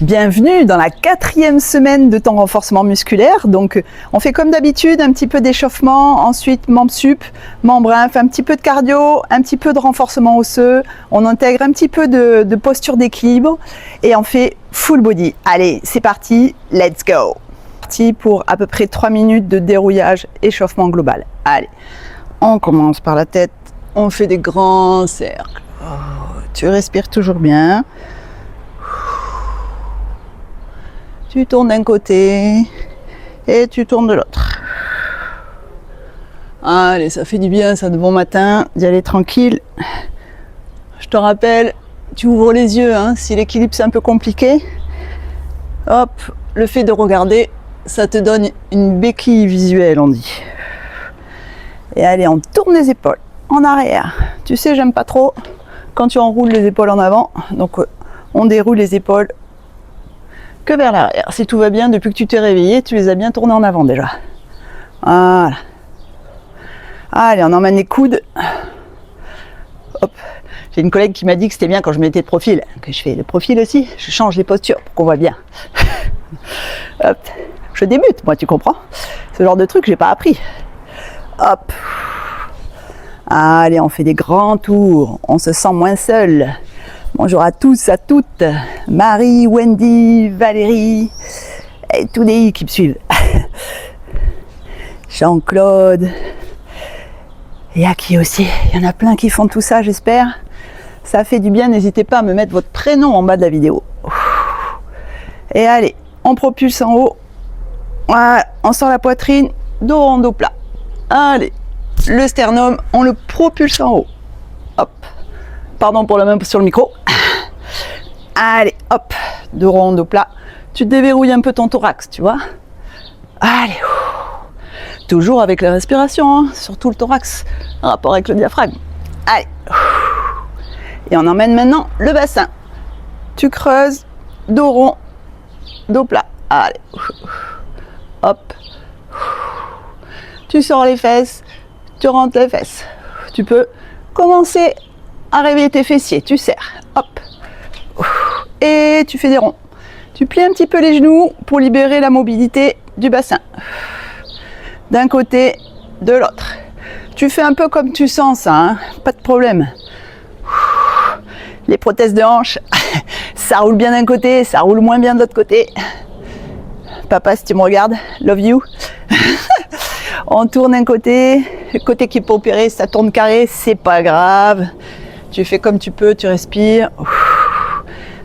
Bienvenue dans la 4e semaine de ton renforcement musculaire. Donc, on fait comme d'habitude, un petit peu d'échauffement, ensuite membre sup, membre inf, un petit peu de cardio, un petit peu de renforcement osseux. On intègre un petit peu de posture d'équilibre et on fait full body. Allez, c'est parti, let's go. Parti pour à peu près 3 minutes de dérouillage, échauffement global. Allez, on commence par la tête, on fait des grands cercles. Oh, tu respires toujours bien. Tu tournes d'un côté et tu tournes de l'autre. Allez, ça fait du bien, ça, de bon matin, d'y aller tranquille. Je te rappelle, tu ouvres les yeux, hein, si l'équilibre c'est un peu compliqué. Hop, le fait de regarder, ça te donne une béquille visuelle, on dit. Et allez, on tourne les épaules en arrière. Tu sais, j'aime pas trop quand tu enroules les épaules en avant. Donc, on déroule les épaules que vers l'arrière. Si tout va bien, depuis que tu t'es réveillé, tu les as bien tournés en avant déjà. Voilà. Allez, on emmène les coudes. Hop. J'ai une collègue qui m'a dit que c'était bien quand je mettais de profil. Que je fais le profil aussi, je change les postures pour qu'on voit bien. Hop. Je débute, moi, tu comprends? Ce genre de truc, j'ai pas appris. Hop. Allez, on fait des grands tours. On se sent moins seul. Bonjour à tous, à toutes, Marie, Wendy, Valérie, et tous les i qui me suivent. Jean-Claude, et Aki aussi. Il y en a plein qui font tout ça, j'espère. Ça fait du bien, n'hésitez pas à me mettre votre prénom en bas de la vidéo. Et allez, on propulse en haut. Voilà, on sort la poitrine, dos rond, dos plat. Allez, le sternum, on le propulse en haut. Hop. Pardon pour la main sur le micro. Allez, hop, dos rond, dos plat. Tu déverrouilles un peu ton thorax, tu vois. Allez, toujours avec la respiration, hein, surtout le thorax, en rapport avec le diaphragme. Allez, et on emmène maintenant le bassin. Tu creuses, dos rond, dos plat. Allez, hop. Tu sors les fesses, tu rentres les fesses. Tu peux commencer à réveiller tes fessiers, tu serres, hop, et tu fais des ronds. Tu plies un petit peu les genoux pour libérer la mobilité du bassin, d'un côté, de l'autre. Tu fais un peu comme tu sens ça, hein, pas de problème. Les prothèses de hanche, ça roule bien d'un côté, ça roule moins bien de l'autre côté. Papa, si tu me regardes, love you. On tourne un côté, le côté qui est pas opéré, ça tourne carré, c'est pas grave. Tu fais comme tu peux, tu respires.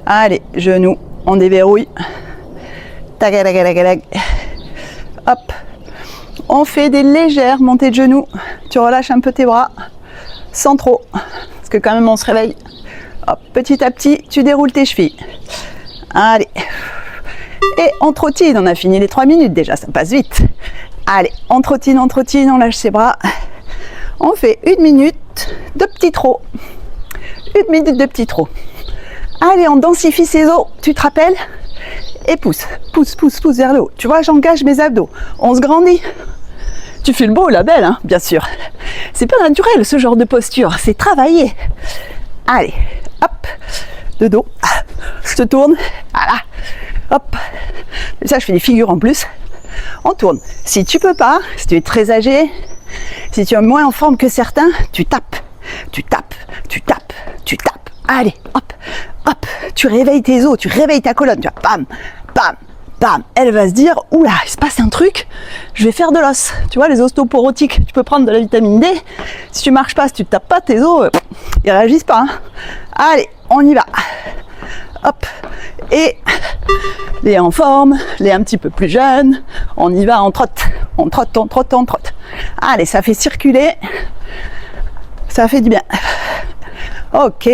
Allez, genoux, on déverrouille. Tac. Hop. On fait des légères montées de genoux. Tu relâches un peu tes bras, sans trop, parce que quand même on se réveille. Hop, petit à petit, tu déroules tes chevilles. Allez. Et on trottine, on a fini les 3 minutes déjà, ça passe vite. Allez, on trottine, on lâche ses bras. On fait 1 minute de petit trot. 1 minute de petit trot. Allez, on densifie ses os, tu te rappelles? Et pousse vers le haut. Tu vois, j'engage mes abdos. On se grandit. Tu fais le beau, la belle, hein, bien sûr. C'est pas naturel, ce genre de posture. C'est travaillé. Allez, hop, de dos. Je te tourne. Voilà. Hop. Et ça, je fais des figures en plus. On tourne. Si tu peux pas, si tu es très âgé, si tu es moins en forme que certains, tu tapes. Allez, hop, tu réveilles tes os, tu réveilles ta colonne, tu vois, bam. Elle va se dire, oula, il se passe un truc, je vais faire de l'os. Tu vois, les ostéoporotiques, tu peux prendre de la vitamine D. Si tu marches pas, si tu tapes pas tes os, ils réagissent pas. Hein. Allez, on y va. Hop, et les en forme, les un petit peu plus jeunes, on y va, on trotte. Allez, ça fait circuler, ça fait du bien. Ok,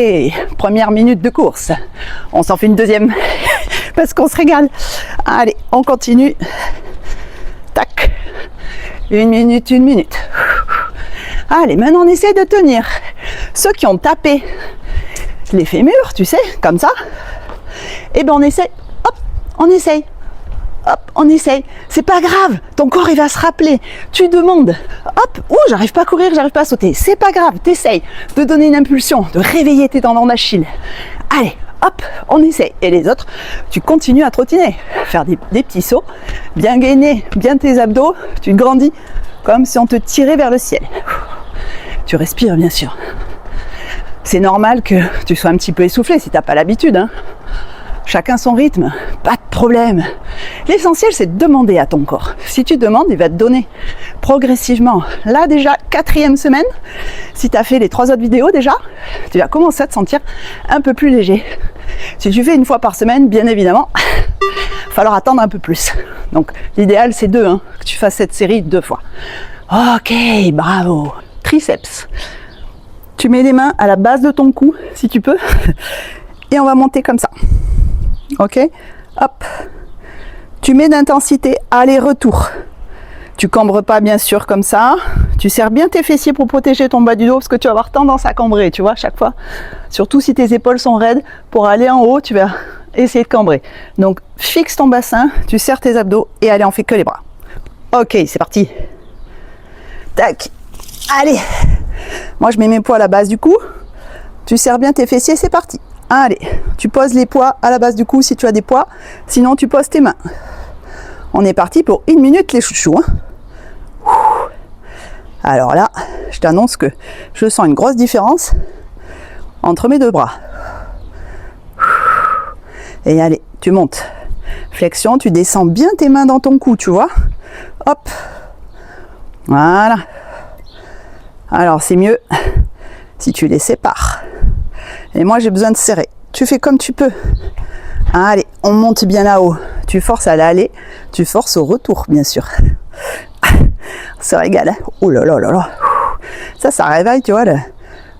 première minute de course. On s'en fait une deuxième parce qu'on se régale. Allez, on continue. Tac. 1 minute. Allez, maintenant on essaie de tenir. Ceux qui ont tapé les fémurs, tu sais, comme ça, et ben on essaie. Hop, on essaye. Hop, on essaye. C'est pas grave, ton corps il va se rappeler. Tu demandes, hop, j'arrive pas à courir, j'arrive pas à sauter. C'est pas grave, t'essayes de donner une impulsion, de réveiller tes tendons d'Achille. Allez, hop, on essaye. Et les autres, tu continues à trottiner, faire des petits sauts, bien gainer, bien tes abdos, tu grandis comme si on te tirait vers le ciel. Tu respires bien sûr. C'est normal que tu sois un petit peu essoufflé si tu n'as pas l'habitude, hein. Chacun son rythme, pas de problème. L'essentiel, c'est de demander à ton corps. Si tu demandes, il va te donner progressivement. Là, déjà, 4e semaine, si tu as fait les 3 autres vidéos déjà, tu vas commencer à te sentir un peu plus léger. Si tu fais 1 fois par semaine, bien évidemment, il va falloir attendre un peu plus. Donc, l'idéal, c'est 2, hein, que tu fasses cette série 2 fois. Ok, bravo. Triceps. Tu mets les mains à la base de ton cou, si tu peux, et on va monter comme ça. Ok, hop, tu mets d'intensité aller-retour. Tu cambres pas bien sûr comme ça. Tu serres bien tes fessiers pour protéger ton bas du dos parce que tu vas avoir tendance à cambrer, tu vois, chaque fois. Surtout si tes épaules sont raides, pour aller en haut, tu vas essayer de cambrer. Donc fixe ton bassin, tu serres tes abdos et allez, on fait que les bras. Ok, c'est parti. Tac, allez. Moi je mets mes poids à la base du cou. Tu serres bien tes fessiers, c'est parti. Allez, tu poses les poids à la base du cou si tu as des poids, sinon tu poses tes mains. On est parti pour 1 minute les chouchous. Hein. Alors là, je t'annonce que je sens une grosse différence entre mes 2 bras. Et allez, tu montes. Flexion, tu descends bien tes mains dans ton cou, tu vois. Hop. Voilà. Alors c'est mieux si tu les sépares. Et moi j'ai besoin de serrer. Tu fais comme tu peux. Allez, on monte bien là-haut. Tu forces à l'aller, tu forces au retour bien sûr. On se régale. Oh là là là là. Ça réveille, tu vois,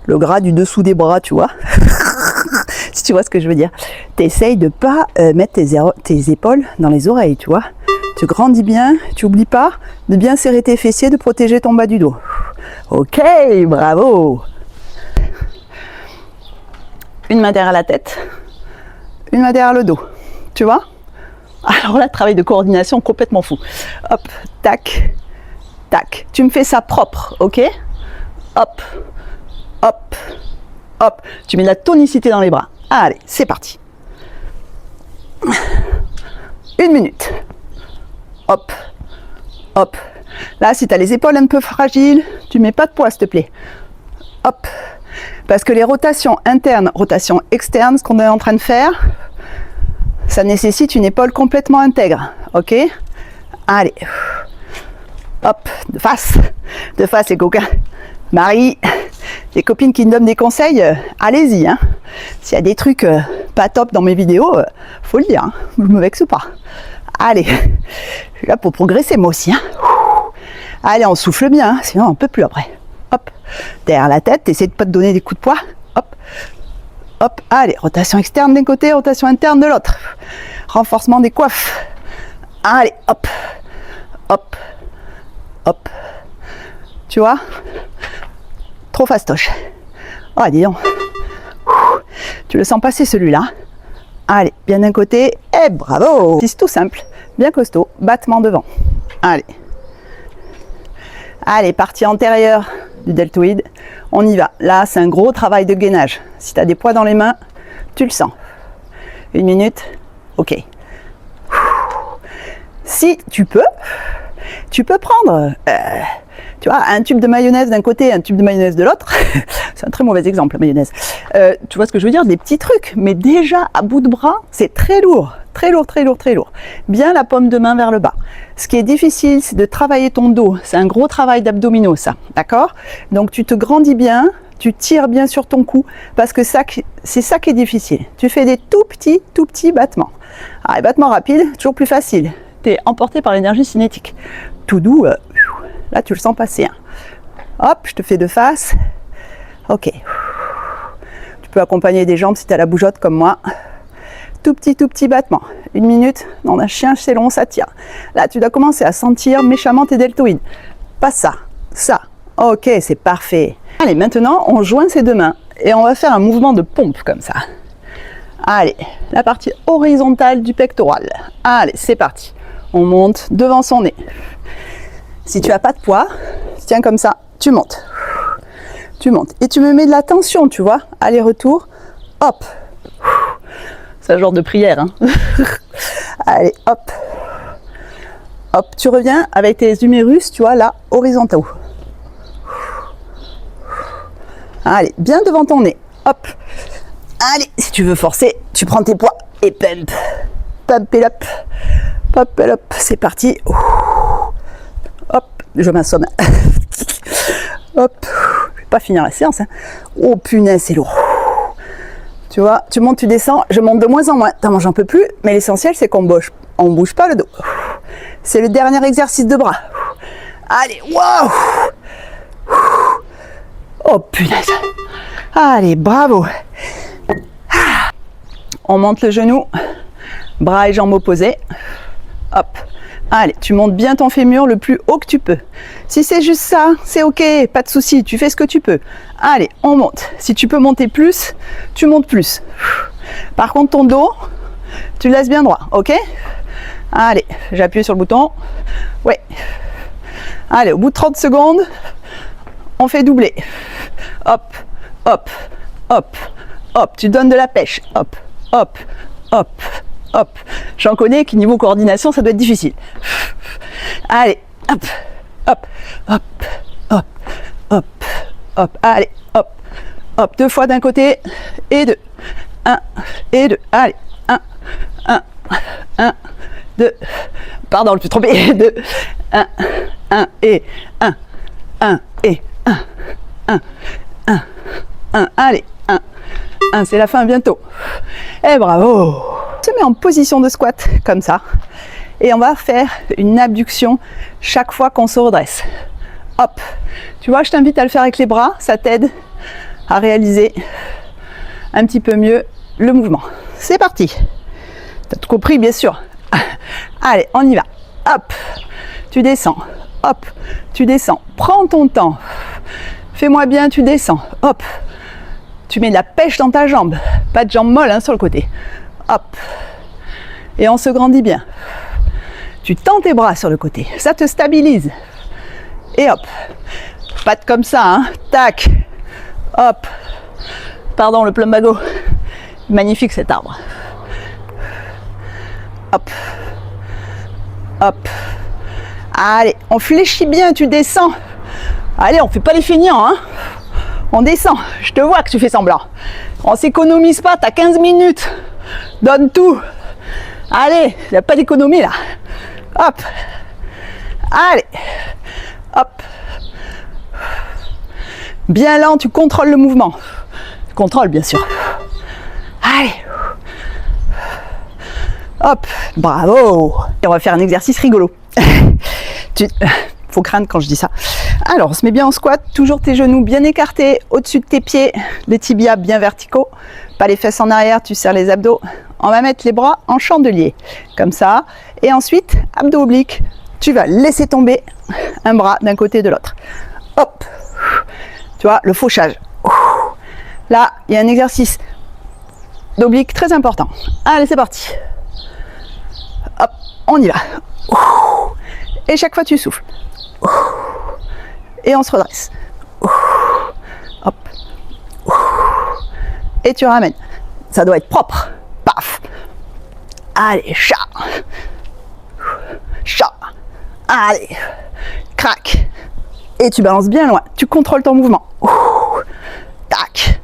le gras du dessous des bras, tu vois. Si tu vois ce que je veux dire. Tu essayes de pas mettre tes épaules dans les oreilles, tu vois. Tu grandis bien, tu n'oublies pas de bien serrer tes fessiers, de protéger ton bas du dos. Ok, bravo. Une main derrière la tête, une main derrière le dos, tu vois. Alors là, travail de coordination complètement fou. Hop, tac, tac. Tu me fais ça propre, ok. Hop, hop, hop. Tu mets de la tonicité dans les bras. Allez, c'est parti. 1 minute. Hop, hop. Là, si tu as les épaules un peu fragiles, tu mets pas de poids, s'il te plaît. Hop. Parce que les rotations internes, rotations externes, ce qu'on est en train de faire, ça nécessite une épaule complètement intègre. Ok? Allez. Hop, de face les coquins. Marie, les copines qui me donnent des conseils, allez-y. Hein. S'il y a des trucs pas top dans mes vidéos, faut le dire. Hein. Je me vexe pas. Allez, je suis là pour progresser moi aussi. Hein. Allez, on souffle bien, hein, sinon on ne peut plus après. Hop, derrière la tête, essaie de ne pas te donner des coups de poing. Hop, hop, allez, rotation externe d'un côté, rotation interne de l'autre. Renforcement des coiffes. Allez, hop, hop, hop. Tu vois? Trop fastoche. Oh, dis donc. Tu le sens passer celui-là. Allez, bien d'un côté, et bravo! C'est tout simple, bien costaud, battement devant. Allez. Allez, partie antérieure du deltoïde, on y va. Là, c'est un gros travail de gainage. Si tu as des poids dans les mains, tu le sens. 1 minute, ok. Si tu peux prendre tu vois, un tube de mayonnaise d'un côté, un tube de mayonnaise de l'autre. C'est un très mauvais exemple, la mayonnaise. Tu vois ce que je veux dire? Des petits trucs, mais déjà à bout de bras, c'est très lourd. Très lourd, très lourd, très lourd. Bien la paume de main vers le bas. Ce qui est difficile, c'est de travailler ton dos. C'est un gros travail d'abdominaux, ça. D'accord? Donc tu te grandis bien, tu tires bien sur ton cou, parce que c'est ça qui est difficile. Tu fais des tout petits battements. Alors, les battements rapides, toujours plus facile. Tu es emporté par l'énergie cinétique. Tout doux, là tu le sens passer. Hein. Hop, je te fais de face. Ok. Tu peux accompagner des jambes si tu as la bougeotte comme moi. Tout petit battement. 1 minute, on a un chien, c'est long, ça tire. Là, tu dois commencer à sentir méchamment tes deltoïdes. Pas ça, ça. Ok, c'est parfait. Allez, maintenant, on joint ces 2 mains et on va faire un mouvement de pompe comme ça. Allez, la partie horizontale du pectoral. Allez, c'est parti. On monte devant son nez. Si tu n'as pas de poids, tiens comme ça, tu montes. Tu montes. Et tu me mets de la tension, tu vois. Aller-retour. Hop. C'est un genre de prière. Hein. Allez, hop. Hop, tu reviens avec tes humérus, tu vois, là, horizontaux. Allez, bien devant ton nez. Hop. Allez, si tu veux forcer, tu prends tes poids et pump. Pump et up. Pump et up. C'est parti. Hop, je m'assomme. Hop. Je vais pas finir la séance. Hein. Oh punaise, c'est lourd. Tu vois, tu montes, tu descends. Je monte de moins en moins. Moi, j'en peux plus. Mais l'essentiel, c'est qu'on bouge. On bouge pas le dos. C'est le dernier exercice de bras. Allez, waouh. Oh punaise. Allez, bravo. On monte le genou, bras et jambes opposés. Hop. Allez, tu montes bien ton fémur le plus haut que tu peux. Si c'est juste ça, c'est ok, pas de souci, tu fais ce que tu peux. Allez, on monte. Si tu peux monter plus, tu montes plus. Par contre, ton dos, tu le laisses bien droit, ok? Allez, j'appuie sur le bouton. Ouais. Allez, au bout de 30 secondes, on fait doubler. Hop, hop, hop, hop. Tu donnes de la pêche. Hop, hop, hop, hop. J'en connais qui, niveau coordination, ça doit être difficile. Allez, hop, hop, hop, hop, hop, hop. Allez, hop, hop. 2 fois d'un côté et 2. 1 et 2. Allez, 1, 2. Pardon, je me suis trompée. 2, 1 et 1 et 1. Allez, 1, c'est la fin bientôt. Et bravo. On se met en position de squat, comme ça. Et on va faire une abduction chaque fois qu'on se redresse. Hop. Tu vois, je t'invite à le faire avec les bras. Ça t'aide à réaliser un petit peu mieux le mouvement. C'est parti. T'as tout compris, bien sûr. Allez, on y va. Hop. Tu descends. Hop. Tu descends. Prends ton temps. Fais-moi bien, tu descends. Hop. Tu mets de la pêche dans ta jambe. Pas de jambe molle hein, sur le côté. Hop. Et on se grandit bien. Tu tends tes bras sur le côté. Ça te stabilise. Et hop. Pas de comme ça. Hein. Tac. Hop. Pardon, le plumbago. Magnifique cet arbre. Hop. Hop. Allez, on fléchit bien, tu descends. Allez, on fait pas les feignants, hein. On descend. Je te vois que tu fais semblant. On s'économise pas, t'as 15 minutes. Donne tout. Allez, il n'y a pas d'économie là. Hop. Allez. Hop. Bien lent, tu contrôles le mouvement. Contrôle, bien sûr. Allez. Hop. Bravo. Et on va faire un exercice rigolo. Faut craindre quand je dis ça. Alors, on se met bien en squat, toujours tes genoux bien écartés au-dessus de tes pieds, les tibias bien verticaux, pas les fesses en arrière, tu serres les abdos. On va mettre les bras en chandelier, comme ça. Et ensuite, abdos obliques, tu vas laisser tomber un bras d'un côté et de l'autre. Hop. Tu vois, le fauchage. Là, il y a un exercice d'oblique très important. Allez, c'est parti. Hop, on y va. Et chaque fois, tu souffles. Et on se redresse. Hop. Et tu ramènes. Ça doit être propre. Paf. Allez, chat. Chat. Allez. Crac. Et tu balances bien loin. Tu contrôles ton mouvement. Tac.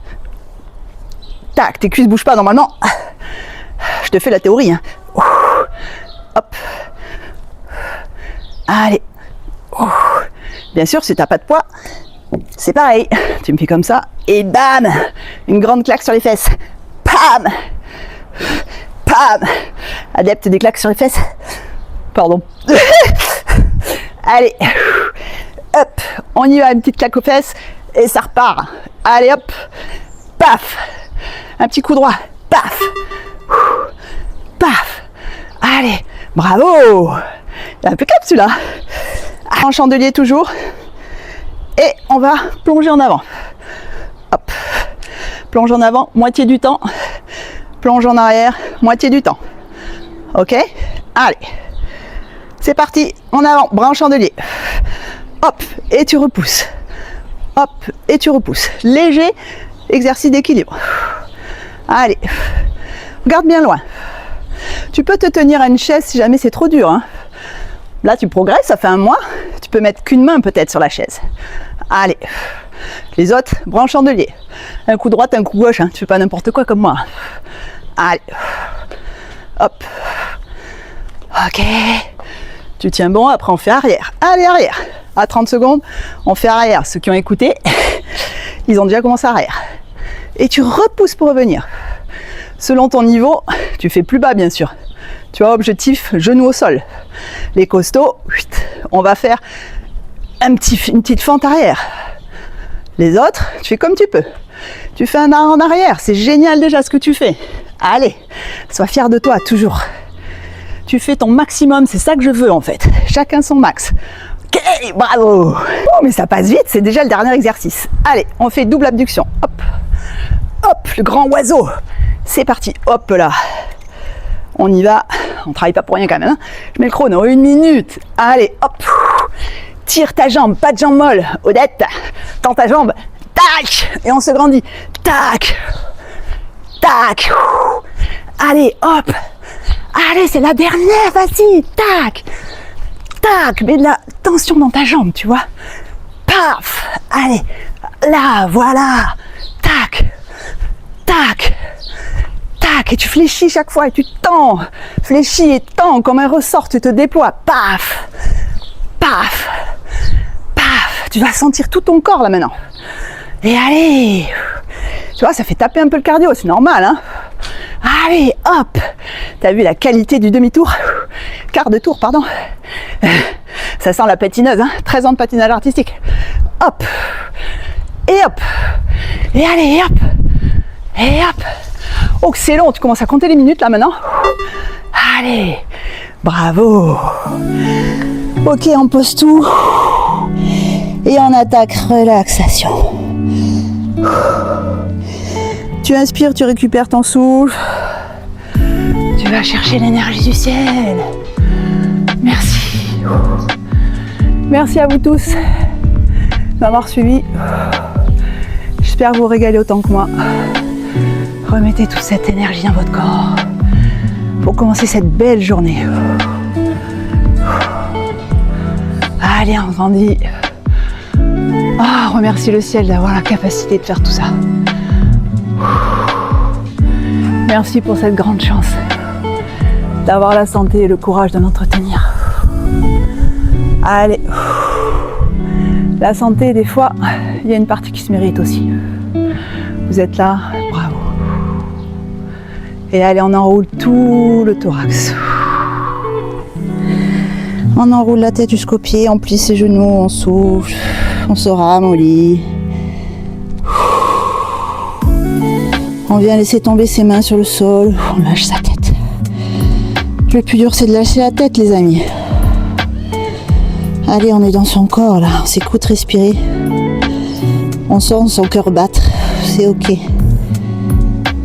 Tac. Tes cuisses ne bougent pas normalement. Je te fais la théorie. Hein. Hop. Allez. Bien sûr, si tu n'as pas de poids, c'est pareil. Tu me fais comme ça et bam, une grande claque sur les fesses. Pam, pam. Adepte des claques sur les fesses. Pardon. Allez. Hop. On y va, une petite claque aux fesses et ça repart. Allez hop. Paf. Un petit coup droit. Paf. Paf. Allez. Bravo. Impeccable celui-là. En chandelier toujours. Et on va plonger en avant. Hop. Plonge en avant, moitié du temps. Plonge en arrière, moitié du temps. Ok? Allez. C'est parti. En avant, bras en chandelier. Hop. Et tu repousses. Hop. Et tu repousses. Léger exercice d'équilibre. Allez. Garde bien loin. Tu peux te tenir à une chaise si jamais c'est trop dur. Hein. Là, tu progresses, ça fait un mois. Tu peux mettre qu'une main peut-être sur la chaise. Allez. Les autres, branche chandelier. Un coup droite, un coup gauche. Hein. Tu fais pas n'importe quoi comme moi. Allez. Hop. Ok. Tu tiens bon, après on fait arrière. Allez, arrière. À 30 secondes, on fait arrière. Ceux qui ont écouté, ils ont déjà commencé arrière. Et tu repousses pour revenir. Selon ton niveau, tu fais plus bas bien sûr. Tu vois, objectif, genou au sol. Les costauds, on va faire une petite fente arrière. Les autres, tu fais comme tu peux. Tu fais un arrêt en arrière, c'est génial déjà ce que tu fais. Allez, sois fier de toi toujours. Tu fais ton maximum, c'est ça que je veux en fait. Chacun son max. Ok, bravo. Oh, mais ça passe vite, c'est déjà le dernier exercice. Allez, on fait double abduction. Hop, hop, le grand oiseau. C'est parti, hop là. On y va, on travaille pas pour rien quand même. Hein. Je mets le chrono, 1 minute. Allez, hop. Tire ta jambe, pas de jambe molle. Odette, tends ta jambe. Tac. Et on se grandit. Tac. Tac. Allez, hop. Allez, c'est la dernière, vas-y. Tac. Tac. Mets de la tension dans ta jambe, tu vois. Paf. Allez. Là, voilà. Tac. Tac. Tac. Et tu fléchis chaque fois et tu tends. Fléchis et tends comme un ressort, tu te déploies. Paf. Paf. Paf. Tu vas sentir tout ton corps là maintenant. Et allez. Tu vois, ça fait taper un peu le cardio, c'est normal, hein. Allez, hop. T'as vu la qualité du demi-tour? Quart de tour, pardon. Ça sent la patineuse, hein. 13 ans de patinage artistique. Hop. Et hop. Et allez, et hop. Et hop. Oh, que c'est long, tu commences à compter les minutes là maintenant. Allez. Bravo. Ok, on pose tout. Et on attaque relaxation. Tu inspires, tu récupères ton souffle. Tu vas chercher l'énergie du ciel. Merci. Merci à vous tous d'avoir suivi. J'espère vous régaler autant que moi. Remettez toute cette énergie dans votre corps pour commencer cette belle journée. Allez, on grandit. Ah, remercie le ciel d'avoir la capacité de faire tout ça. Merci pour cette grande chance d'avoir la santé et le courage de l'entretenir. Allez. La santé, des fois, il y a une partie qui se mérite aussi. Vous êtes là, bravo. Et allez, on enroule tout le thorax. On enroule la tête jusqu'aux pieds, on plie ses genoux, on souffle, on se ramollit. On vient laisser tomber ses mains sur le sol, on lâche sa tête. Le plus dur, c'est de lâcher la tête, les amis. Allez, on est dans son corps, là. On s'écoute respirer. On sent son cœur battre. C'est ok.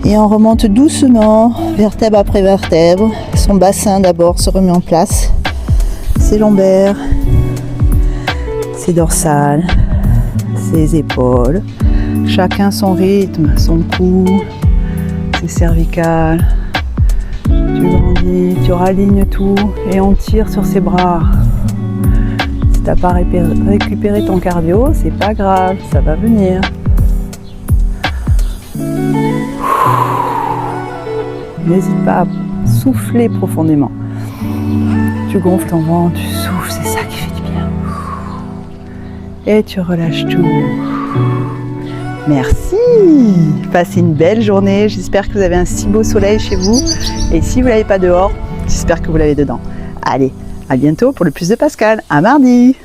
Et on remonte doucement, vertèbre après vertèbre. Son bassin, d'abord, se remet en place. Ses lombaires, ses dorsales, ses épaules. Chacun son rythme, son cou, ses cervicales. Tu grandis, tu ralignes tout et on tire sur ses bras. Si t'as pas récupéré ton cardio, c'est pas grave, ça va venir. N'hésite pas à souffler profondément. Tu gonfles ton ventre, tu souffles, c'est ça qui fait du bien. Et tu relâches tout. Merci. Passez une belle journée. J'espère que vous avez un si beau soleil chez vous. Et si vous ne l'avez pas dehors, j'espère que vous l'avez dedans. Allez, à bientôt pour le plus de Pascal. À mardi.